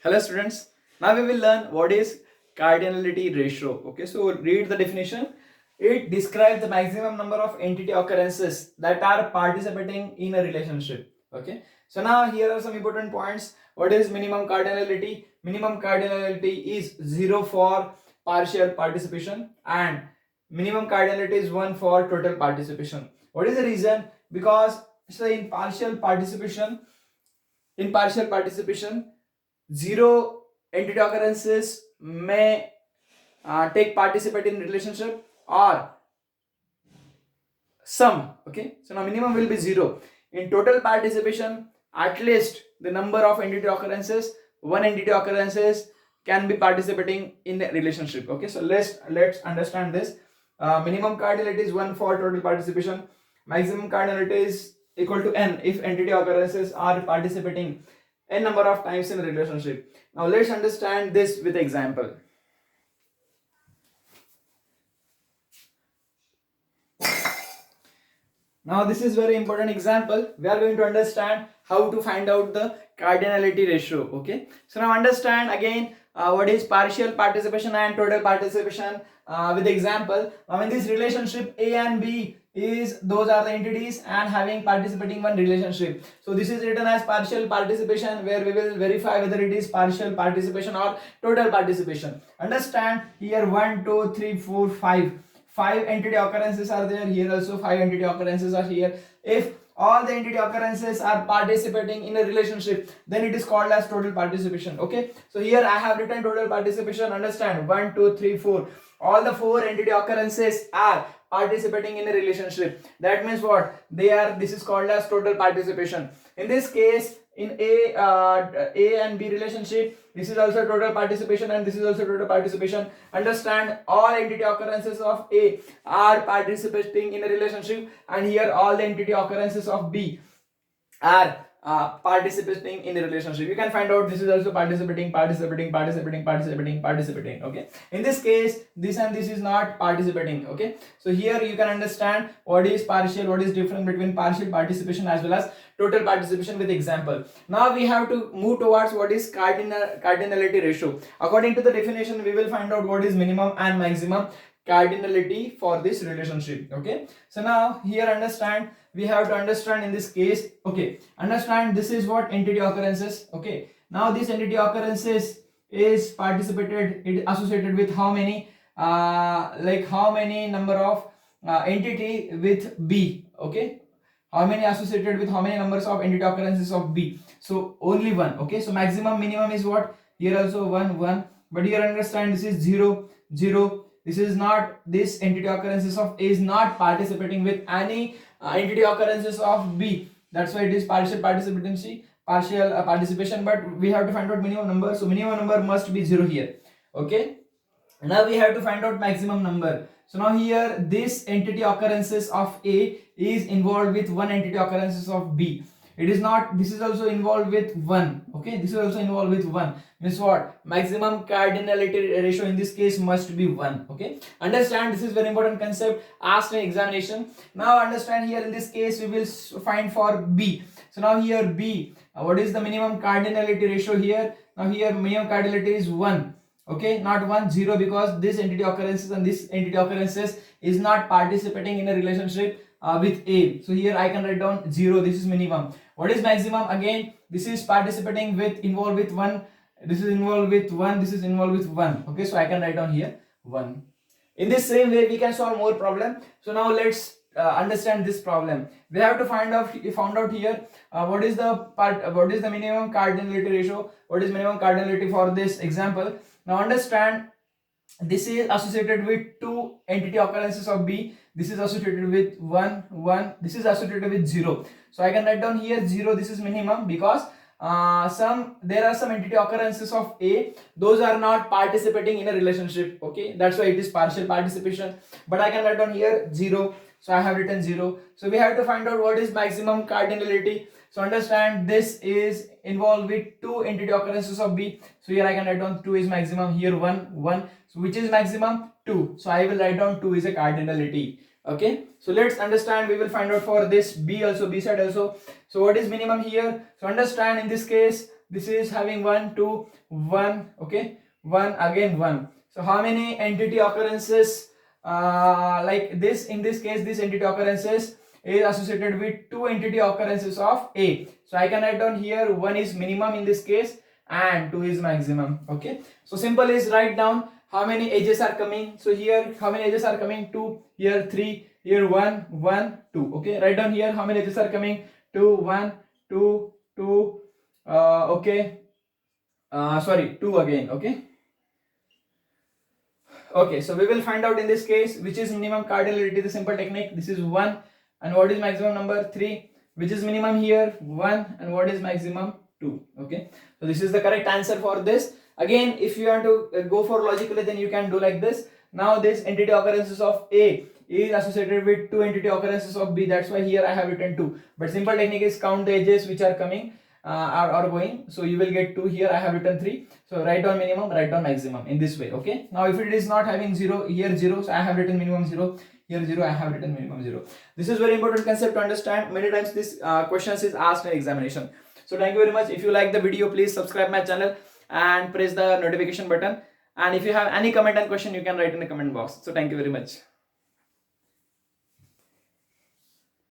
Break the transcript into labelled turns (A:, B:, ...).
A: Hello students, now we will learn what is cardinality ratio. Okay, so read the definition. It describes the maximum number of entity occurrences that are participating in a relationship. Okay, so now here are some important points. What is minimum cardinality? Minimum cardinality is 0 for partial participation and minimum cardinality is 1 for total participation. What is the reason? Because so in partial participation, zero entity occurrences may take participate in relationship or some. Okay, so now minimum will be zero. In total participation, at least the number of entity occurrences, one entity occurrences can be participating in the relationship. Okay, so let's understand this. Minimum cardinality is 1 for total participation. Maximum cardinality is equal to n if entity occurrences are participating n number of times in a relationship. Now let's understand this with example. Now this is very important example. We are going to understand how to find out the cardinality ratio. Okay. So now understand again what is partial participation and total participation with example. Now in this relationship A and B is those are the entities and having participating one relationship. So this is written as partial participation where we will verify whether it is partial participation or total participation. Understand here 1, 2, 3, 4, 5. Five entity occurrences are there. Here also 5 entity occurrences are here. If all the entity occurrences are participating in a relationship, then it is called as total participation. Okay, so here I have written total participation. Understand 1, 2, 3, 4. All the 4 entity occurrences are participating in a relationship. That means what they are, this is called as total participation. In this case, in A and B relationship, this is also total participation and this is also total participation. Understand all entity occurrences of A are participating in a relationship, and here all the entity occurrences of B are participating in the relationship. You can find out this is also participating. Okay, in this case this and this is not participating. Okay, so here you can understand what is partial, what is different between partial participation as well as total participation with example. Now we have to move towards what is cardinality ratio. According to the definition, we will find out what is minimum and maximum cardinality for this relationship. Okay, so now here understand, we have to understand in this case. Okay, understand this is what entity occurrences. Okay, now this entity occurrences is participated, it associated with how many like how many number of entity with B. Okay, how many associated with how many numbers of entity occurrences of B? So only one. Okay, so maximum minimum is what, here also 1, but here understand this is 0, 0. This is not, this entity occurrences of A is not participating with any entity occurrences of B. That's why it is partial participation, but we have to find out minimum number. So minimum number must be 0 here. Okay, now we have to find out maximum number. So now here this entity occurrences of A is involved with one entity occurrences of B. It is not, this is also involved with 1. Okay, this is also involved with 1. Means what, maximum cardinality ratio in this case must be 1. Okay, understand, this is very important concept asked in examination. Now understand, here in this case we will find for B. So now here B, what is the minimum cardinality ratio here? Now here minimum cardinality is 1. Okay, not 1, 0, because this entity occurrences and this entity occurrences is not participating in a relationship with A. So here I can write down 0. This is minimum. What is maximum? Again, this is participating with, involved with 1. This is involved with 1. This is involved with 1. Okay, so I can write down here 1. In this same way we can solve more problem. So now let's understand this problem. We have to find out here what is the minimum cardinality ratio, what is minimum cardinality for this example. Now understand, this is associated with 2 entity occurrences of B. This is associated with 1, 1. This is associated with 0. So I can write down here 0. This is minimum because there are some entity occurrences of A, those are not participating in a relationship. Okay, that's why it is partial participation, but I can write down here 0. So I have written 0. So we have to find out what is maximum cardinality. So understand, this is involved with 2 entity occurrences of B. So here I can write down 2 is maximum, here 1, 1. So which is maximum? 2. So I will write down 2 is a cardinality. Okay, so let's understand, we will find out for this B also, B side also. So what is minimum here? So understand, in this case this is having 1 2 1, okay, 1 again 1. So how many entity occurrences like this? In this case, this entity occurrences is associated with 2 entity occurrences of A. So I can write down here 1 is minimum in this case and 2 is maximum. Okay, so simple is write down how many edges are coming. So here how many edges are coming? 2, here 3, here 1 1 2. Okay, write down here how many edges are coming? 2 1 2 2 okay, sorry, 2 again. Okay, so we will find out in this case which is minimum cardinal. It is a simple technique. This is 1, and what is maximum number? 3. Which is minimum here? 1, and what is maximum? 2. Okay, so this is the correct answer for this. Again, if you want to go for logically, then you can do like this. Now this entity occurrences of A is associated with 2 entity occurrences of B. That's why here I have written 2. But simple technique is count the edges which are coming are going. So you will get 2. Here I have written 3. So write down minimum, write down maximum in this way. Okay, now if it is not having 0, here 0, so I have written minimum 0, here 0, I have written minimum 0. This is very important concept to understand. Many times this questions is asked in examination. So thank you very much. If you like the video, please subscribe my channel and press the notification button. And if you have any comment and question, you can write in the comment box. So thank you very much.